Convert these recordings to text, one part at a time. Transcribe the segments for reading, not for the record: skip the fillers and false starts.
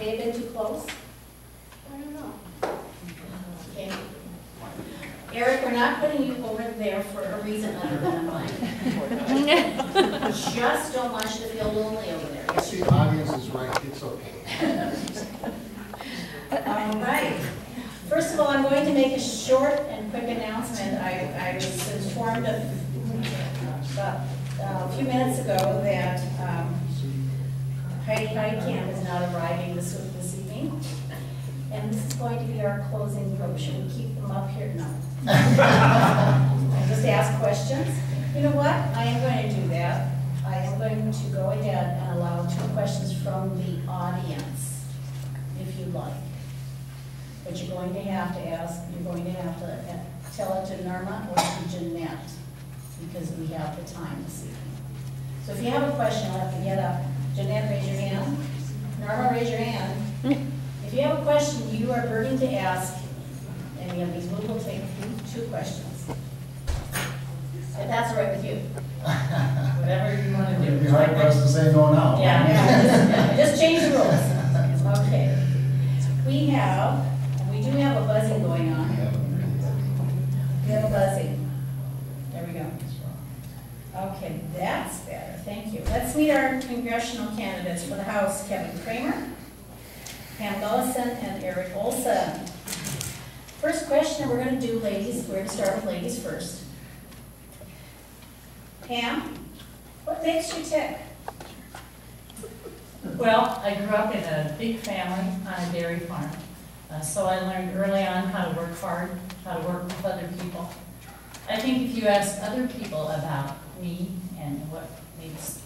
may have been too close? I don't know. Okay. Eric, we're not putting you over there for a reason other than a mic. Just don't want you to feel lonely over there. Yes, the audience is right, it's okay. All right. First of all, I'm going to make a short and quick announcement. I was informed of a few minutes ago that Heidi Camp is not arriving this evening. And this is going to be our closing vote. Should we keep them up here? No. I just ask questions. You know what? I am going to do that. I am going to go ahead and allow 2 questions from the audience, if you like. But you're going to have to ask, you're going to have to tell it to Norma or to Jeanette, because we have the time this evening. So if you have a question, I'll have to get up. Jeanette, raise your hand. Norma, raise your hand. If you have a question you are burdened to ask any of these, we will take 2 questions. If that's all right with you. Whatever you want to do. It'd be hard for us to say no now. Yeah, just change the rules. Okay. We do have a buzzing going on. We have a buzzing. There we go. Okay, that's better. Thank you. Let's meet our congressional candidates for the House: Kevin Cramer, Pam Gullison, and Eric Olson. First question we're going to do, ladies. We're going to start with ladies first. Pam, what makes you tick? Well, I grew up in a big family on a dairy farm. So I learned early on how to work hard, how to work with other people. I think if you ask other people about me and what makes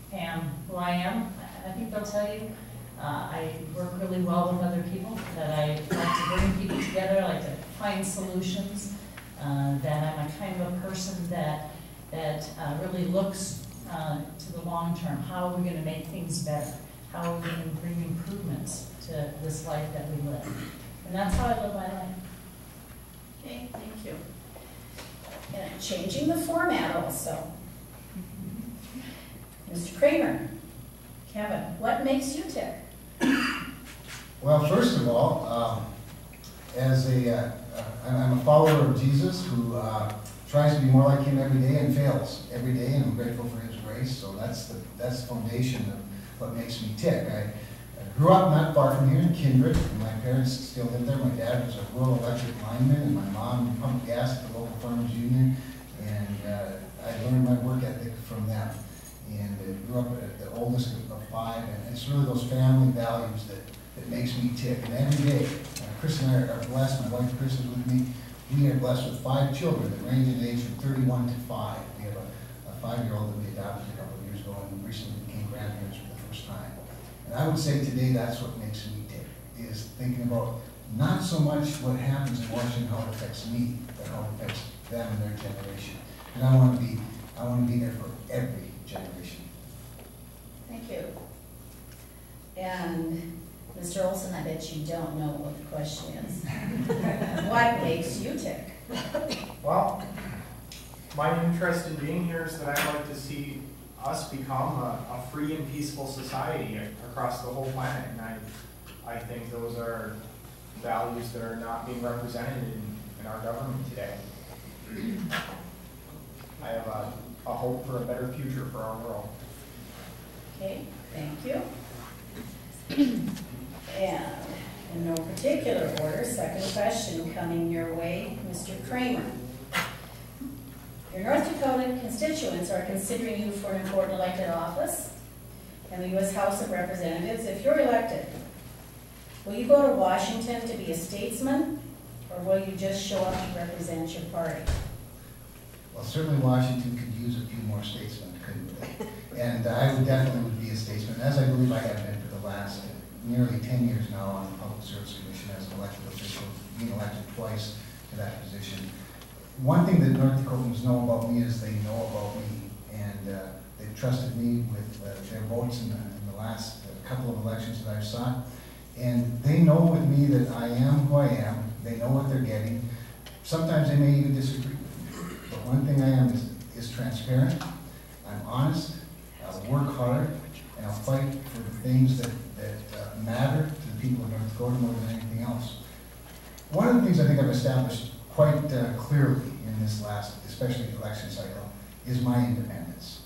Pam who I am, I think they'll tell you I work really well with other people, that I like to bring people together, I like to find solutions, that I'm a kind of a person that really looks to the long term. How are we going to make things better? How are we going to bring improvements to this life that we live? And that's how I live my life. Okay, thank you. And I'm changing the format also. Mr. Cramer, Kevin, what makes you tick? Well, first of all, I'm a follower of Jesus who tries to be more like him every day and fails every day, and I'm grateful for his grace. So that's the foundation of what makes me tick. I grew up not far from here in Kindred, and my parents still live there. My dad was a rural electric lineman, and my mom pumped gas at the local farmers union, and I learned my work ethic from them. And I grew up the oldest of 5, and it's really those family values that makes me tick. And every day, Chris and I are blessed. My wife Chris is with me. We are blessed with 5 children that range in age from 31 to 5. We have a 5-year-old that we adopted a couple of years ago and recently became grandparents for the first time. And I would say today that's what makes me tick, is thinking about not so much what happens in Washington, how it affects me, but how it affects them and their generation. And I want to be there for every generation. Thank you. And Mr. Olson, I bet you don't know what the question is. What makes you tick? Well, my interest in being here is that I'd like to see us become a free and peaceful society across the whole planet, and I think those are values that are not being represented in our government today. I have a hope for a better future for our world. Okay, thank you. And in no particular order, second question coming your way, Mr. Cramer. Your North Dakota constituents are considering you for an important elected office in the U.S. House of Representatives. If you're elected, will you go to Washington to be a statesman, or will you just show up to represent your party? Well, certainly Washington could use a few more statesmen, couldn't they? And I would definitely be a statesman, as I believe I have been for the last nearly 10 years now on the Public Service Commission as an elected official, being elected twice to that position. One thing that North Dakotans know about me is they know about me, and they've trusted me with their votes in the last couple of elections that I've sought. And they know with me that I am who I am. They know what they're getting. Sometimes they may even disagree with me. But one thing I am is transparent. I'm honest. I'll work hard, and I'll fight for the things that matter to people of North Dakota more than anything else. One of the things I think I've established quite clearly in this last, especially election cycle, is my independence.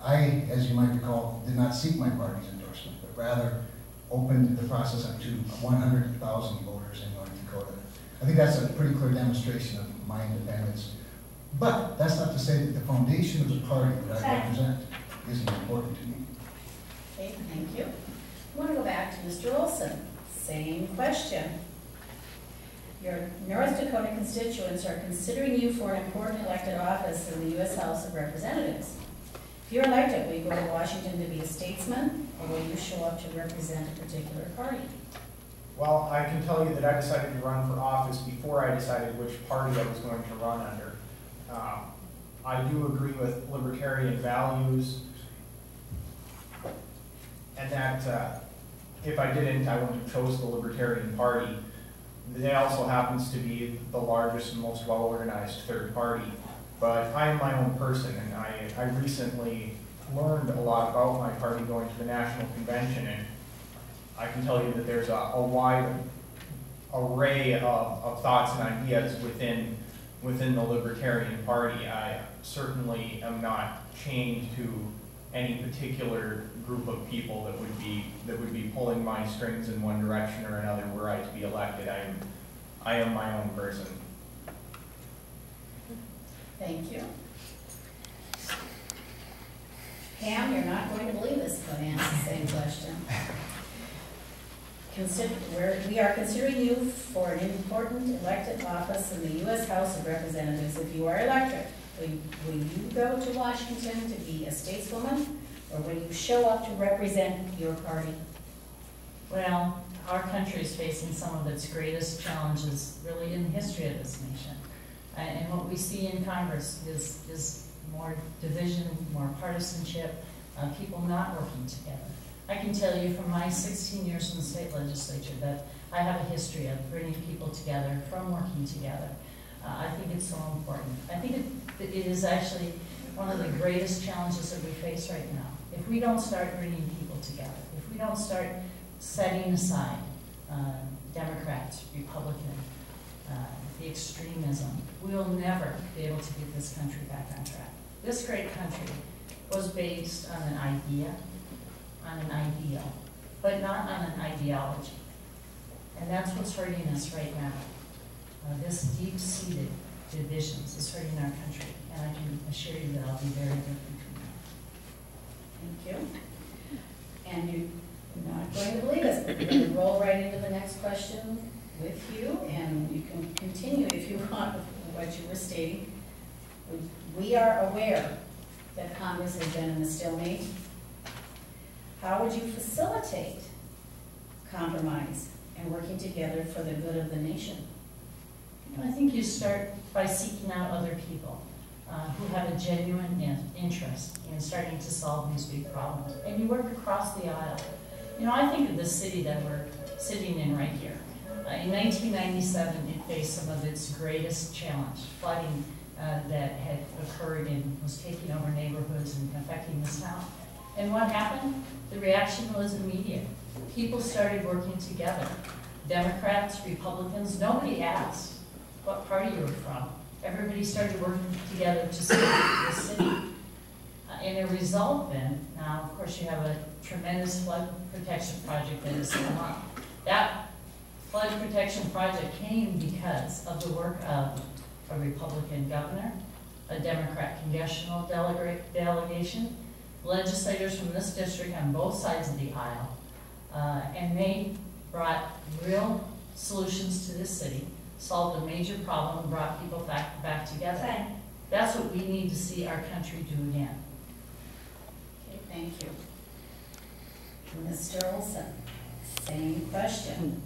I, as you might recall, did not seek my party's endorsement, but rather opened the process up to 100,000 voters in North Dakota. I think that's a pretty clear demonstration of my independence. But that's not to say that the foundation of the party that I represent isn't important to me. Okay, thank you. I want to go back to Mr. Olson. Same question. Your North Dakota constituents are considering you for an important elected office in the U.S. House of Representatives. If you're elected, will you go to Washington to be a statesman, or will you show up to represent a particular party? Well, I can tell you that I decided to run for office before I decided which party I was going to run under. I do agree with libertarian values, and that if I didn't, I wouldn't have chose the Libertarian Party. It also happens to be the largest and most well-organized third party. But I am my own person, and I recently learned a lot about my party going to the National Convention, and I can tell you that there's a wide array of thoughts and ideas within the Libertarian Party. I certainly am not chained to any particular group of people that would be pulling my strings in one direction or another were I to be elected. I am my own person. Thank you. Pam, you're not going to believe this, but answer the same question. We are considering you for an important elected office in the U.S. House of Representatives. If you are elected, will you go to Washington to be a stateswoman, or will you show up to represent your party? Well, our country is facing some of its greatest challenges really in the history of this nation. And what we see in Congress is more division, more partisanship, people not working together. I can tell you from my 16 years in the state legislature that I have a history of bringing people together, from working together. I think it's so important. I think it is actually one of the greatest challenges that we face right now. If we don't start bringing people together, if we don't start setting aside Democrats, Republican, the extremism, we'll never be able to get this country back on track. This great country was based on an idea, on an ideal, but not on an ideology. And that's what's hurting us right now. This deep-seated divisions is hurting our country, and I can assure you that I'll be very different from that. Thank you. And you're not going to believe us, but we're going to roll right into the next question with you, and you can continue if you want with what you were stating. We are aware that Congress has been in a stalemate. How would you facilitate compromise and working together for the good of the nation? I think you start by seeking out other people who have a genuine interest in starting to solve these big problems. And you work across the aisle. You know, I think of the city that we're sitting in right here. In 1997, it faced some of its greatest challenge, flooding that had occurred and was taking over neighborhoods and affecting this town. And what happened? The reaction was immediate. People started working together. Democrats, Republicans, nobody asked what party you were from. Everybody started working together to save the city. And a result then, now of course you have a tremendous flood protection project that has come up. That flood protection project came because of the work of a Republican governor, a Democrat congressional delegation, legislators from this district on both sides of the aisle, and they brought real solutions to this city, solved a major problem, and brought people back together. Okay. That's what we need to see our country do again. Okay, thank you. Mr. Olson, same question.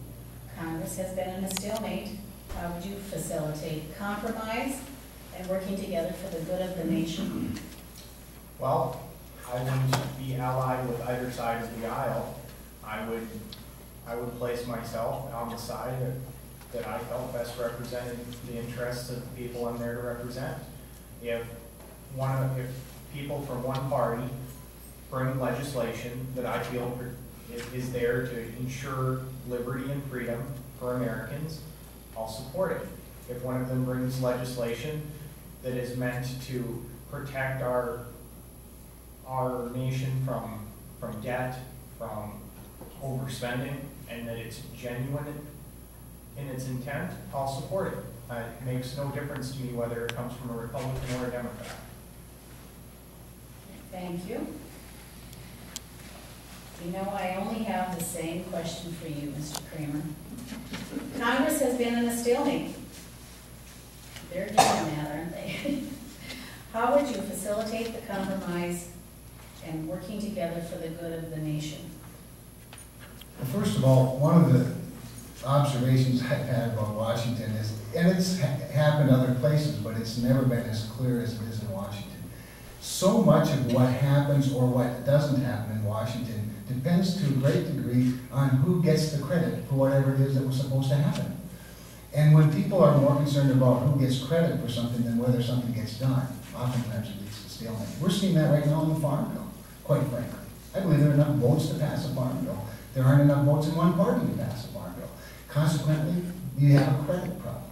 Congress has been in a stalemate. How would you facilitate compromise and working together for the good of the nation? Well, I wouldn't be allied with either side of the aisle. I would place myself on the side that I felt best represented the interests of the people I'm there to represent. If people from one party bring legislation that I feel is there to ensure liberty and freedom for Americans, I'll support it. If one of them brings legislation that is meant to protect our nation from debt, from overspending, and that it's genuine in its intent, I'll support it. It makes no difference to me whether it comes from a Republican or a Democrat. Thank you. You know, I only have the same question for you, Mr. Cramer. Congress has been in a stalemate. They're doing that, aren't they? How would you facilitate the compromise and working together for the good of the nation? Well, first of all, one of the observations I've had about Washington is, and it's happened other places, but it's never been as clear as it is in Washington. So much of what happens or what doesn't happen in Washington depends to a great degree on who gets the credit for whatever it is that was supposed to happen. And when people are more concerned about who gets credit for something than whether something gets done, oftentimes it leads to stalemate. We're seeing that right now in the Farm Bill, quite frankly. I believe there are enough votes to pass a Farm Bill. There aren't enough votes in one party to pass a Farm Bill. Consequently, you have a credit problem.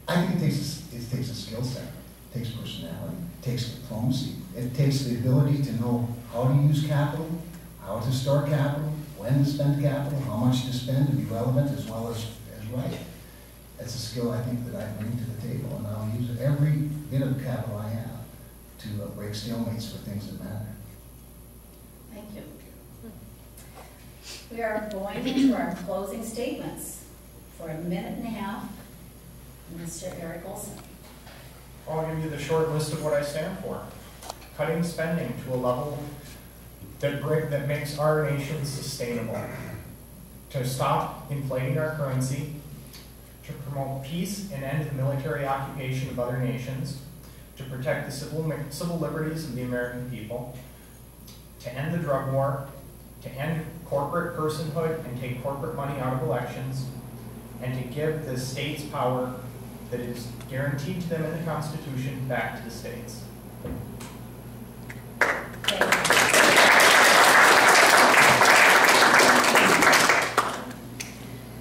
I think it takes a skill set, it takes personality, it takes diplomacy, it takes the ability to know how to use capital, how to store capital, when to spend capital, how much to spend to be relevant as well as right. That's a skill I think that I bring to the table, and I'll use every bit of capital I have to break stalemates for things that matter. Thank you. We are going into our closing statements for a minute and a half. Mr. Eric Olson. I'll give you the short list of what I stand for. Cutting spending to a level that makes our nation sustainable. To stop inflating our currency. To promote peace and end the military occupation of other nations. To protect the civil liberties of the American people. To end the drug war. To end corporate personhood and take corporate money out of elections. And to give the states power that is guaranteed to them in the Constitution back to the states.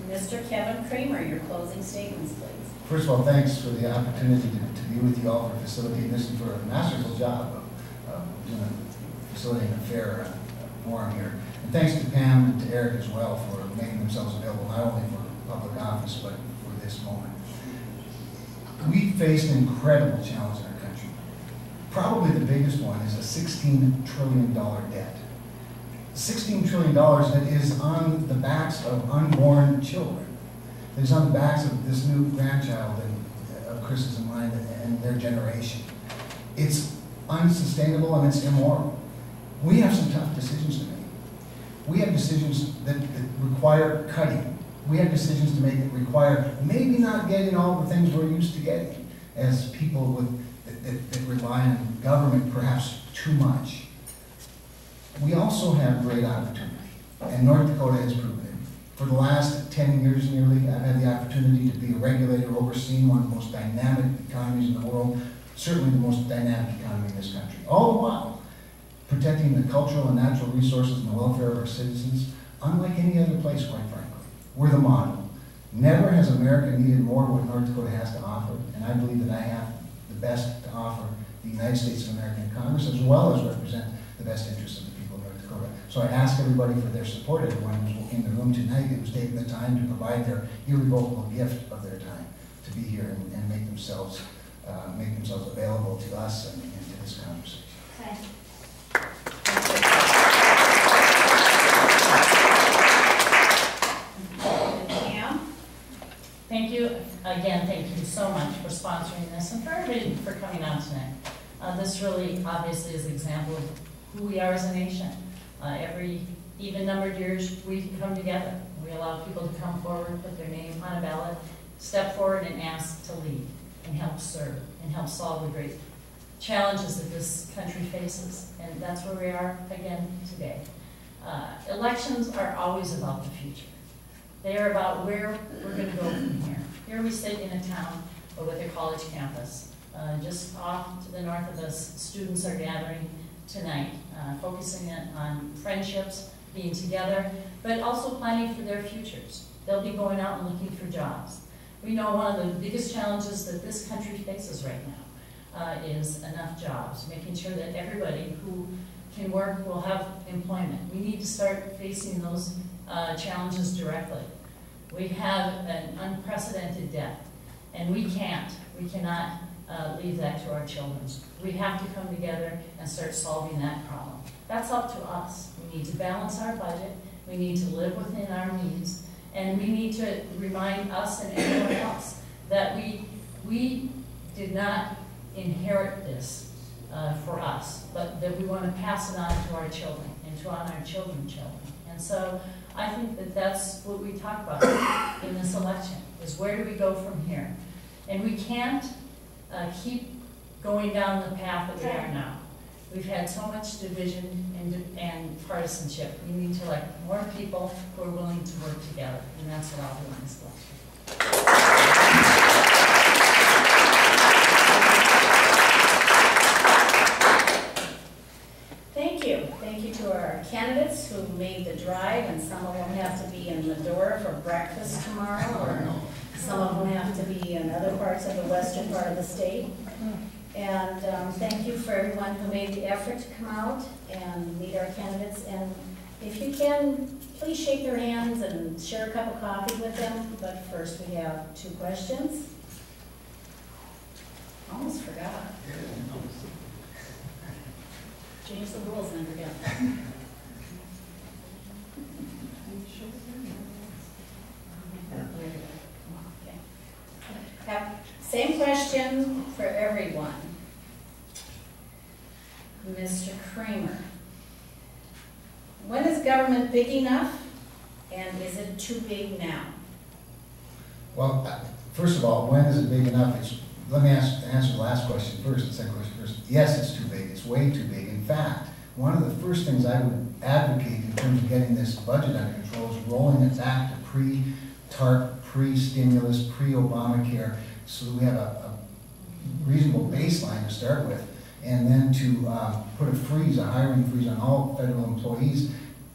Mr. Kevin Cramer, your closing statements, please. First of all, thanks for the opportunity to be with you all for facilitating this and for a masterful job of facilitating a fair forum here. And thanks to Pam and to Eric as well for making themselves available not only for public office but for this moment. We face an incredible challenge in our country. Probably the biggest one is a $16 trillion debt. $16 trillion that is on the backs of unborn children. That is on the backs of this new grandchild of Chris's and mine and their generation. It's unsustainable and it's immoral. We have some tough decisions to make. We have decisions that require cutting. We have decisions to make that require maybe not getting all the things we're used to getting as people that rely on government perhaps too much. We also have great opportunity, and North Dakota has proven it. For the last 10 years nearly, I've had the opportunity to be a regulator overseeing one of the most dynamic economies in the world, certainly the most dynamic economy in this country. All the while, protecting the cultural and natural resources and the welfare of our citizens, unlike any other place, quite frankly. We're the model. Never has America needed more what North Dakota has to offer, and I believe that I have the best to offer the United States of America in Congress, as well as represent the best interests of the people of North Dakota. So I ask everybody for their support, everyone who's in the room tonight who's taken the time to provide their irrevocable gift of their time to be here and make themselves available to us and to this conversation. Okay. Thank you. Again, thank you so much for sponsoring this and for everybody for coming out tonight. This really obviously is an example of who we are as a nation. Every even-numbered years, we come together. We allow people to come forward, put their name on a ballot, step forward and ask to lead and help serve and help solve the great challenges that this country faces. And that's where we are again today. Elections are always about the future. They are about where we're going to go from here. Here we sit in a town with a college campus. Just off to the north of us, students are gathering tonight, focusing on friendships being together, but also planning for their futures. They'll be going out and looking for jobs. We know one of the biggest challenges that this country faces right now is enough jobs, making sure that everybody who can work will have employment. We need to start facing those challenges directly. We have an unprecedented debt, and we cannot leave that to our children. We have to come together and start solving that problem. That's up to us. We need to balance our budget, we need to live within our means, and we need to remind us and everyone else that we did not inherit this for us, but that we want to pass it on to our children and to on our children's children. And so I think that that's what we talk about in this election, is where do we go from here? And we can't keep going down the path that we are now. We've had so much division and partisanship. We need to elect more people who are willing to work together, and that's what I'll do in this election. Thank you. Thank you to our candidates who made the drive, and some of them have to be in Medora for breakfast tomorrow, or some of them have to be in other parts of the western part of the state. And thank you for everyone who made the effort to come out and meet our candidates. And if you can, please shake their hands and share a cup of coffee with them. But first we have 2 questions. Almost forgot. Change the rules and I forget. Okay. Same question for everyone. Mr. Cramer, when is government big enough, and is it too big now? Well, first of all, when is it big enough? Let me answer the last question first, the second question first. Yes, it's too big. It's way too big. In fact, one of the first things I would advocate in terms of getting this budget under control is rolling it back to pre-TARP, pre-stimulus, pre-Obamacare, so that we have a reasonable baseline to start with, and then to put a hiring freeze on all federal employees,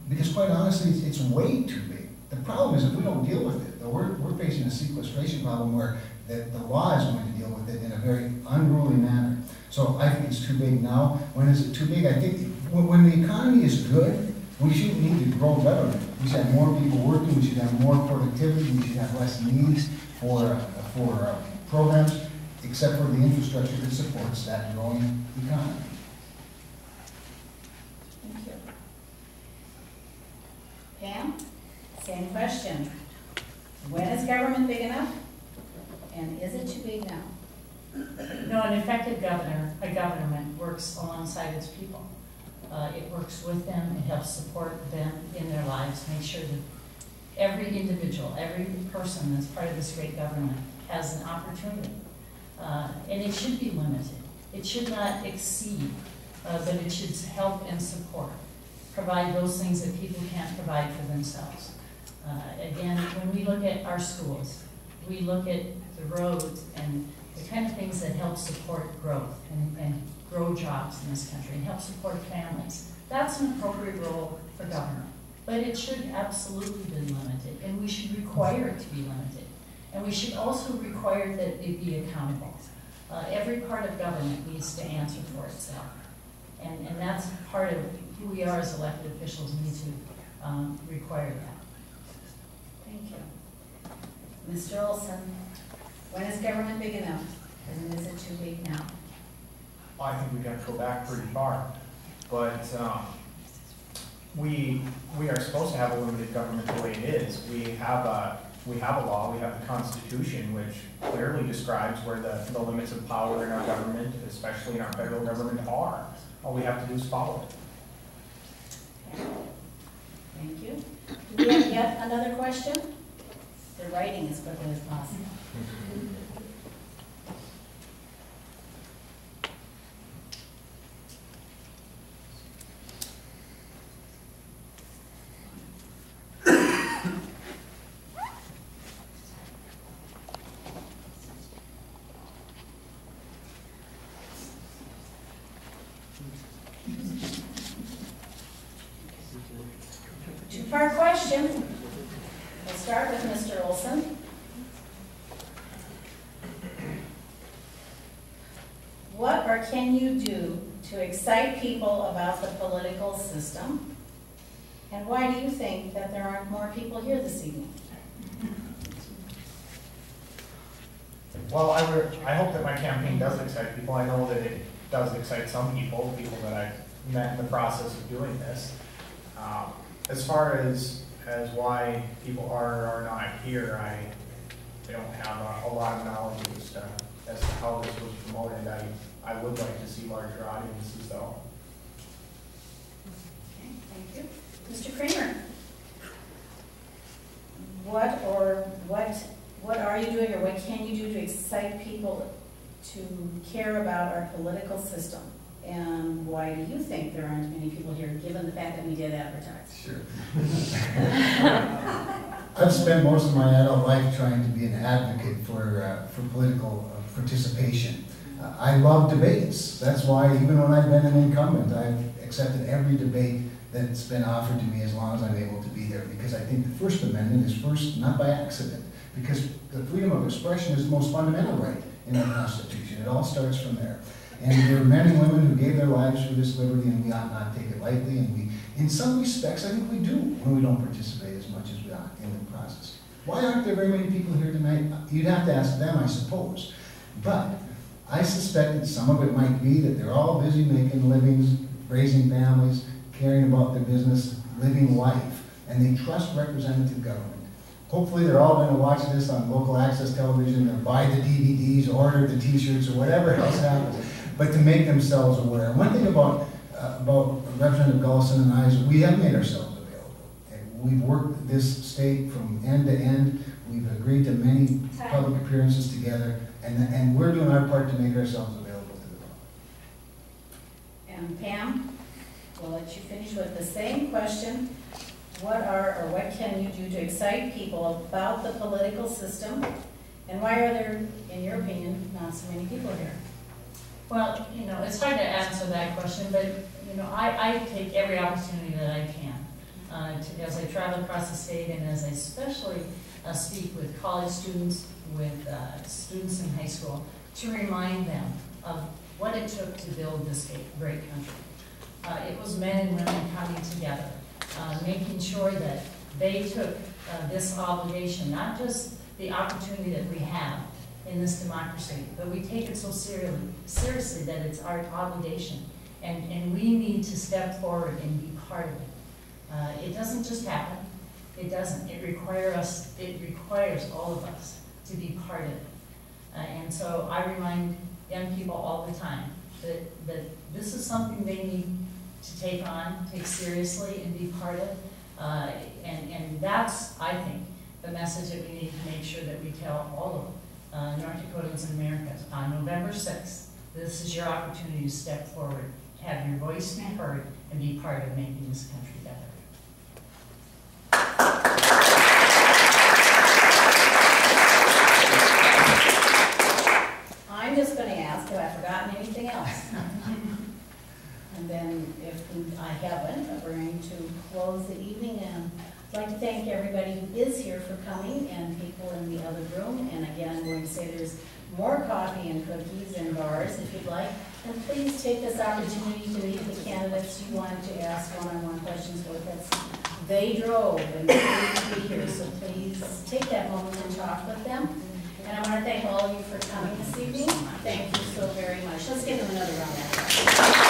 because quite honestly, it's way too big. The problem is if we don't deal with it, we're facing a sequestration problem where the law is going to deal with it in a very unruly manner. So I think it's too big now. When is it too big? I think when the economy is good, we shouldn't need to grow government. We should have more people working, we should have more productivity, we should have less needs for programs, except for the infrastructure that supports that growing economy. Thank you. Pam, same question. When is government big enough, and is it too big now? No, an effective government works alongside its people. It works with them, it helps support them in their lives, make sure that every individual, every person that's part of this great government has an opportunity. And it should be limited. It should not exceed, but it should help and support, provide those things that people can't provide for themselves. Again, when we look at our schools, we look at the roads and the kind of things that help support growth and grow jobs in this country and help support families. That's an appropriate role for government. But it should absolutely be limited, and we should require it to be limited. And we should also require that it be accountable. Every part of government needs to answer for itself. And that's part of who we are as elected officials, need to require that. Thank you. Mr. Olson, when is government big enough, and is it too big now? Well, I think we've got to go back pretty far. But we are supposed to have a limited government the way it is. We have a law, we have the Constitution, which clearly describes where the limits of power in our government, especially in our federal government, are. All we have to do is follow it. Okay. Thank you. Do we have yet another question? They're writing as quickly as possible. Two-part question. We'll start with Mr. Olson. What or can you do to excite people about the political system? And why do you think that there aren't more people here this evening? Well, I hope that my campaign does excite people. I know that it does excite some people that I've met in the process of doing this. As far as why people are or are not here, I don't have a lot of knowledge as to how this was promoted. I would like to see larger audiences, though. Okay, thank you. Mr. Cramer, what are you doing or what can you do to excite people to care about our political system? And why do you think there aren't many people here, given the fact that we did advertise? Sure. I've spent most of my adult life trying to be an advocate for political participation. I love debates. That's why even when I've been an incumbent, I've accepted every debate that's been offered to me as long as I'm able to be there, because I think the First Amendment is first not by accident, because the freedom of expression is the most fundamental right in our Constitution. It all starts from there. And there are men and women who gave their lives for this liberty, and we ought not take it lightly. And we, in some respects, I think we do when we don't participate as much as we ought in the process. Why aren't there very many people here tonight? You'd have to ask them, I suppose. But I suspect that some of it might be that they're all busy making livings, raising families, caring about their business, living life, and they trust representative government. Hopefully they're all going to watch this on local access television, or buy the DVDs, order the t-shirts, or whatever else happens, but to make themselves aware. And one thing about Representative Gullison and I is we have made ourselves available. And we've worked this state from end to end. We've agreed to many public appearances together, and we're doing our part to make ourselves available to the public. And Pam, we'll let you finish with the same question. What can you do to excite people about the political system? And why are there, in your opinion, not so many people here? Well, it's hard to answer that question, but, I take every opportunity that I can as I travel across the state, and as I especially speak with college students, with students in high school, to remind them of what it took to build this great country. It was men and women coming together, making sure that they took this obligation, not just the opportunity that we have in this democracy, but we take it so seriously that it's our obligation, and we need to step forward and be part of it. It doesn't just happen. It doesn't. It requires all of us to be part of it. And so I remind young people all the time that this is something they need to take seriously and be part of. And that's, I think, the message that we need to make sure that we tell all of North Dakotans and Americans. On November 6th, this is your opportunity to step forward, have your voice be heard, and be part of making this country better. I'm just going to ask, have I forgotten anything else? And then if I haven't, we're going to close the evening, and I'd like to thank everybody who is here for coming and people in the other room. And again, I'm going to say there's more coffee and cookies and bars if you'd like. And please take this opportunity to meet the candidates you wanted to ask one-on-one questions with. They drove and they to be here, so please take that moment and talk with them. And I want to thank all of you for coming this evening. Thank you so very much. Let's give them another round of applause.